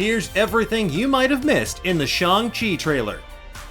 here's everything you might have missed in the Shang-Chi trailer.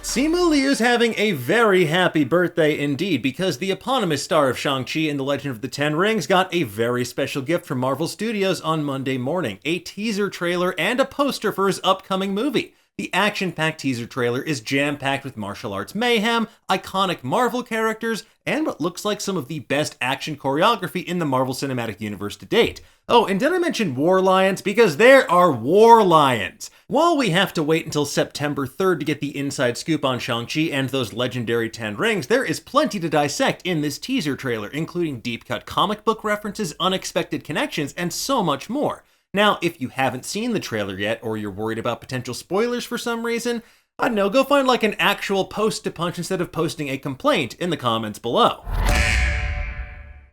Simu Liu's having a very happy birthday indeed, because the eponymous star of Shang-Chi and the Legend of the Ten Rings got a very special gift from Marvel Studios on Monday morning, a teaser trailer and a poster for his upcoming movie. The action-packed teaser trailer is jam-packed with martial arts mayhem, iconic Marvel characters, and what looks like some of the best action choreography in the Marvel Cinematic Universe to date. Oh, and did I mention War Lions? Because there are War Lions! While we have to wait until September 3rd to get the inside scoop on Shang-Chi and those legendary 10 rings, there is plenty to dissect in this teaser trailer, including deep-cut comic book references, unexpected connections, and so much more. Now, if you haven't seen the trailer yet, or you're worried about potential spoilers for some reason, I don't know, go find like an actual post to punch instead of posting a complaint in the comments below.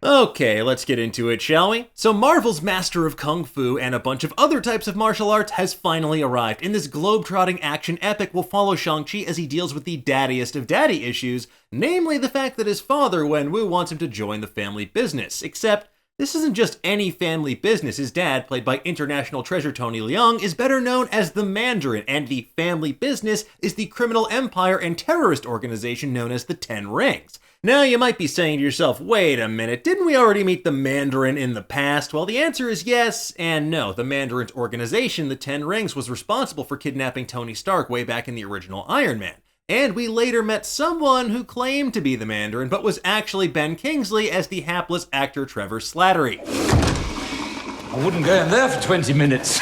Okay, let's get into it, shall we? So Marvel's Master of Kung Fu and a bunch of other types of martial arts has finally arrived, and this globe-trotting action epic will follow Shang-Chi as he deals with the daddiest of daddy issues, namely the fact that his father, Wenwu, wants him to join the family business, except this isn't just any family business. His dad, played by international treasure Tony Leung, is better known as the Mandarin, and the family business is the criminal empire and terrorist organization known as the Ten Rings. Now you might be saying to yourself, wait a minute, didn't we already meet the Mandarin in the past? Well, the answer is yes and no. The Mandarin's organization, the Ten Rings, was responsible for kidnapping Tony Stark way back in the original Iron Man. And we later met someone who claimed to be the Mandarin, but was actually Ben Kingsley as the hapless actor Trevor Slattery. I wouldn't go in there for 20 minutes.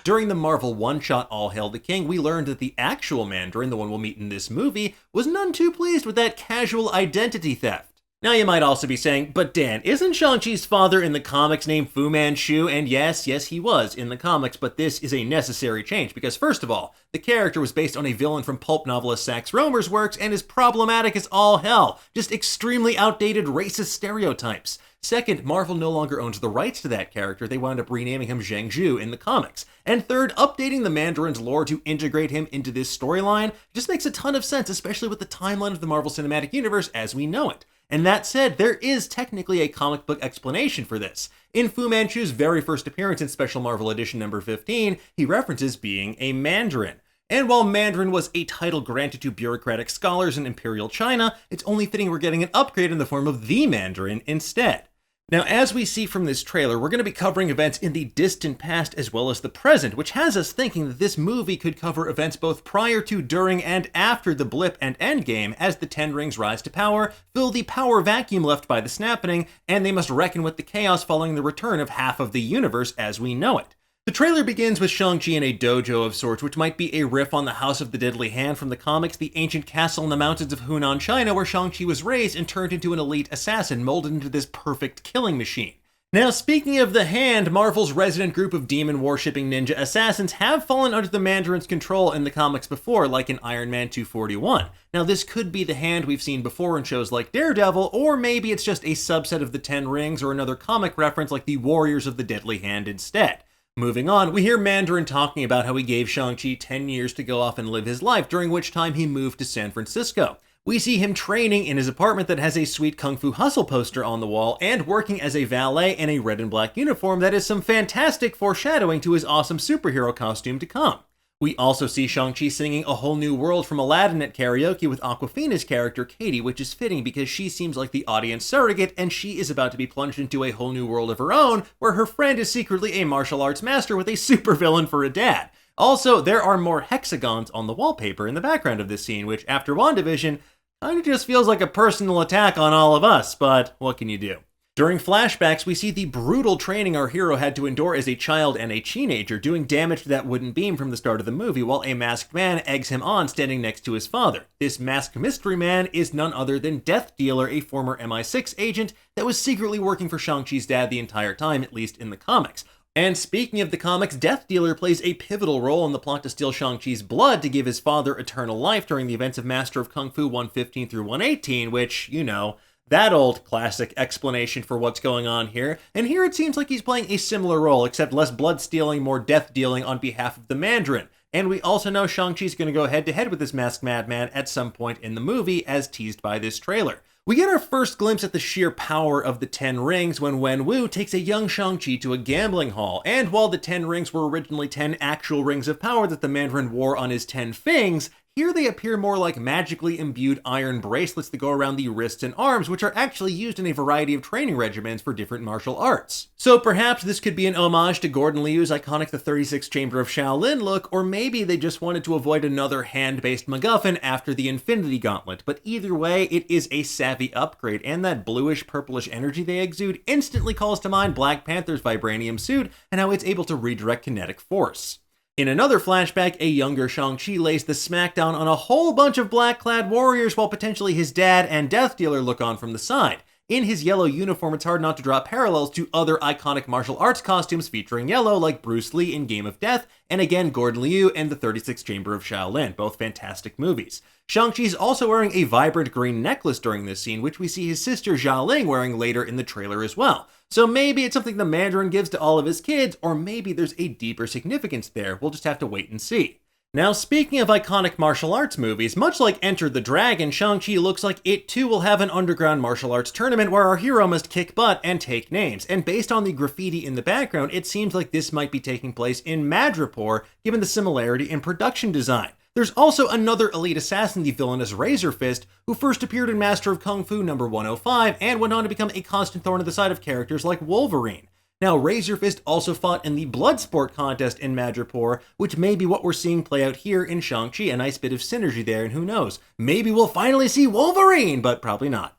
During the Marvel one-shot All Hail the King, we learned that the actual Mandarin, the one we'll meet in this movie, was none too pleased with that casual identity theft. Now you might also be saying, but Dan, isn't Shang-Chi's father in the comics named Fu Manchu? And yes, he was in the comics, but this is a necessary change because first of all, the character was based on a villain from pulp novelist Sax Rohmer's works and is problematic as all hell, just extremely outdated racist stereotypes. Second, Marvel no longer owns the rights to that character, they wound up renaming him Zheng Zhu in the comics. And third, updating the Mandarin's lore to integrate him into this storyline just makes a ton of sense, especially with the timeline of the Marvel Cinematic Universe as we know it. And that said, there is technically a comic book explanation for this. In Fu Manchu's very first appearance in Special Marvel Edition number 15, he references being a Mandarin. And while Mandarin was a title granted to bureaucratic scholars in Imperial China, it's only fitting we're getting an upgrade in the form of the Mandarin instead. Now, as we see from this trailer, we're going to be covering events in the distant past as well as the present, which has us thinking that this movie could cover events both prior to, during, and after the blip and endgame as the Ten Rings rise to power, fill the power vacuum left by the snapping, and they must reckon with the chaos following the return of half of the universe as we know it. The trailer begins with Shang-Chi in a dojo of sorts, which might be a riff on the House of the Deadly Hand from the comics, the ancient castle in the mountains of Hunan, China, where Shang-Chi was raised and turned into an elite assassin molded into this perfect killing machine. Now, speaking of the Hand, Marvel's resident group of demon-worshipping ninja assassins have fallen under the Mandarin's control in the comics before, like in Iron Man 241. Now, this could be the Hand we've seen before in shows like Daredevil, or maybe it's just a subset of the Ten Rings or another comic reference like the Warriors of the Deadly Hand instead. Moving on, we hear Mandarin talking about how he gave Shang-Chi 10 years to go off and live his life, during which time he moved to San Francisco. We see him training in his apartment that has a sweet Kung Fu Hustle poster on the wall, and working as a valet in a red and black uniform that is some fantastic foreshadowing to his awesome superhero costume to come. We also see Shang-Chi singing A Whole New World from Aladdin at karaoke with Awkwafina's character Katie, which is fitting because she seems like the audience surrogate and she is about to be plunged into a whole new world of her own where her friend is secretly a martial arts master with a supervillain for a dad. Also, there are more hexagons on the wallpaper in the background of this scene, which after WandaVision kind of just feels like a personal attack on all of us, but what can you do? During flashbacks, we see the brutal training our hero had to endure as a child and a teenager, doing damage to that wooden beam from the start of the movie, while a masked man eggs him on standing next to his father. This masked mystery man is none other than Death Dealer, a former MI6 agent that was secretly working for Shang-Chi's dad the entire time, at least in the comics. And speaking of the comics, Death Dealer plays a pivotal role in the plot to steal Shang-Chi's blood to give his father eternal life during the events of Master of Kung Fu 115 through 118, which, you know, that old classic explanation for what's going on here. And here it seems like he's playing a similar role, except less blood stealing, more death dealing on behalf of the Mandarin. And we also know Shang-Chi's going to go head-to-head with this masked madman at some point in the movie, as teased by this trailer. We get our first glimpse at the sheer power of the Ten Rings when Wenwu takes a young Shang-Chi to a gambling hall, and while the Ten Rings were originally 10 actual rings of power that the Mandarin wore on his 10 fangs, here they appear more like magically imbued iron bracelets that go around the wrists and arms, which are actually used in a variety of training regimens for different martial arts. So perhaps this could be an homage to Gordon Liu's iconic The 36th Chamber of Shaolin look, or maybe they just wanted to avoid another hand-based MacGuffin after the Infinity Gauntlet. But either way, it is a savvy upgrade, and that bluish-purplish energy they exude instantly calls to mind Black Panther's vibranium suit and how it's able to redirect kinetic force. In another flashback, a younger Shang-Chi lays the smackdown on a whole bunch of black-clad warriors while potentially his dad and Death Dealer look on from the side. In his yellow uniform, it's hard not to draw parallels to other iconic martial arts costumes featuring yellow, like Bruce Lee in Game of Death, and again Gordon Liu and The 36th Chamber of Shaolin, both fantastic movies. Shang-Chi's also wearing a vibrant green necklace during this scene, which we see his sister Xialing wearing later in the trailer as well. So maybe it's something the Mandarin gives to all of his kids, or maybe there's a deeper significance there. We'll just have to wait and see. Now, speaking of iconic martial arts movies, much like Enter the Dragon, Shang-Chi looks like it too will have an underground martial arts tournament where our hero must kick butt and take names. And based on the graffiti in the background, it seems like this might be taking place in Madripoor, given the similarity in production design. There's also another elite assassin, the villainous Razor Fist, who first appeared in Master of Kung Fu number 105 and went on to become a constant thorn in the side of characters like Wolverine. Now, Razor Fist also fought in the Bloodsport contest in Madripoor, which may be what we're seeing play out here in Shang-Chi, a nice bit of synergy there, and who knows, maybe we'll finally see Wolverine, but probably not.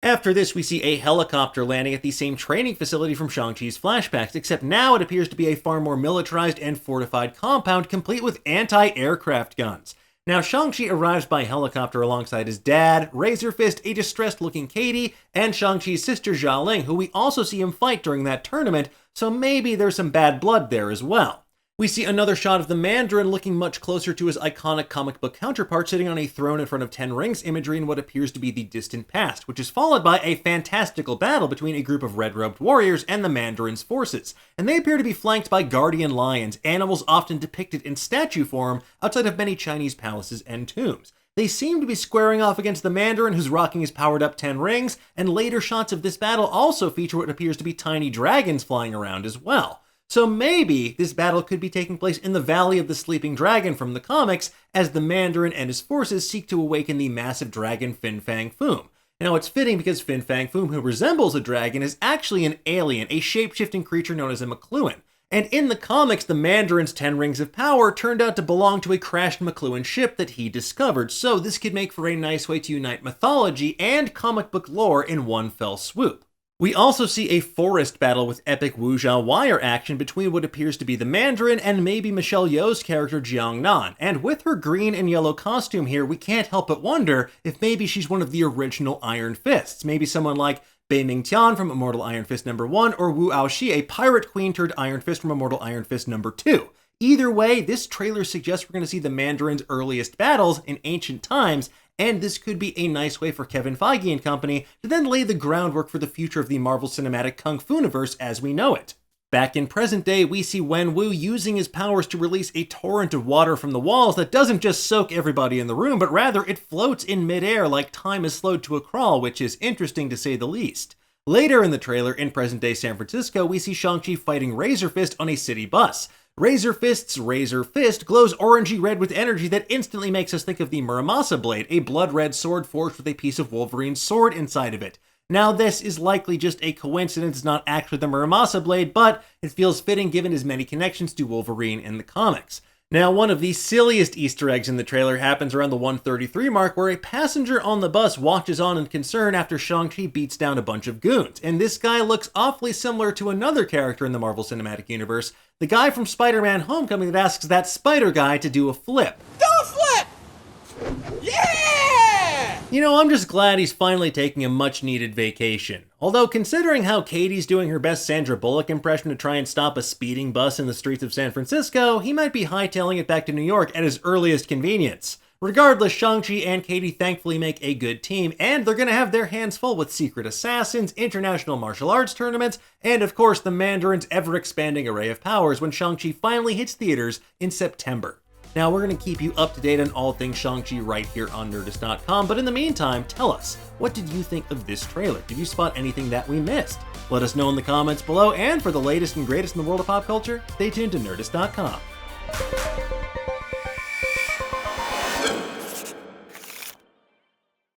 After this, we see a helicopter landing at the same training facility from Shang-Chi's flashbacks, except now it appears to be a far more militarized and fortified compound, complete with anti-aircraft guns. Now, Shang-Chi arrives by helicopter alongside his dad, Razor Fist, a distressed-looking Katie, and Shang-Chi's sister Xialing, who we also see him fight during that tournament, so maybe there's some bad blood there as well. We see another shot of the Mandarin looking much closer to his iconic comic book counterpart sitting on a throne in front of 10 Rings imagery in what appears to be the distant past, which is followed by a fantastical battle between a group of red-robed warriors and the Mandarin's forces, and they appear to be flanked by guardian lions, animals often depicted in statue form outside of many Chinese palaces and tombs. They seem to be squaring off against the Mandarin, who's rocking his powered-up 10 Rings, and later shots of this battle also feature what appears to be tiny dragons flying around as well. So maybe this battle could be taking place in the Valley of the Sleeping Dragon from the comics, as the Mandarin and his forces seek to awaken the massive dragon Fin Fang Foom. Now, it's fitting because Fin Fang Foom, who resembles a dragon, is actually an alien, a shape-shifting creature known as a McLuhan. And in the comics, the Mandarin's 10 Rings of Power turned out to belong to a crashed McLuhan ship that he discovered, so this could make for a nice way to unite mythology and comic book lore in one fell swoop. We also see a forest battle with epic wuxia wire action between what appears to be the Mandarin and maybe Michelle Yeoh's character Jiang Nan, and with her green and yellow costume here, we can't help but wonder if maybe she's one of the original Iron Fists, maybe someone like Bei Ming Tian from Immortal Iron Fist number 1, or Wu Aoshi, a pirate queen turned Iron Fist from Immortal Iron Fist number 2. Either way, this trailer suggests we're going to see the Mandarin's earliest battles in ancient times, and this could be a nice way for Kevin Feige and company to then lay the groundwork for the future of the Marvel Cinematic Kung Fu-niverse as we know it. Back in present day, we see Wenwu using his powers to release a torrent of water from the walls that doesn't just soak everybody in the room, but rather it floats in midair like time is slowed to a crawl, which is interesting to say the least. Later in the trailer, in present-day San Francisco, we see Shang-Chi fighting Razor Fist on a city bus. Razor Fist's Razor Fist glows orangey red with energy that instantly makes us think of the Muramasa blade, a blood-red sword forged with a piece of Wolverine's sword inside of it. Now, this is likely just a coincidence, not actually the Muramasa blade, but it feels fitting given his many connections to Wolverine in the comics. Now, one of the silliest Easter eggs in the trailer happens around the 133 mark, where a passenger on the bus watches on in concern after Shang-Chi beats down a bunch of goons. And this guy looks awfully similar to another character in the Marvel Cinematic Universe, the guy from Spider-Man Homecoming that asks that spider guy to do a flip. Do a flip! Yeah! You know, I'm just glad he's finally taking a much-needed vacation. Although, considering how Katie's doing her best Sandra Bullock impression to try and stop a speeding bus in the streets of San Francisco, he might be hightailing it back to New York at his earliest convenience. Regardless, Shang-Chi and Katie thankfully make a good team, and they're gonna have their hands full with secret assassins, international martial arts tournaments, and of course the Mandarin's ever-expanding array of powers when Shang-Chi finally hits theaters in September. Now, we're going to keep you up to date on all things Shang-Chi right here on Nerdist.com, but in the meantime, tell us, what did you think of this trailer? Did you spot anything that we missed? Let us know in the comments below, and for the latest and greatest in the world of pop culture, stay tuned to Nerdist.com.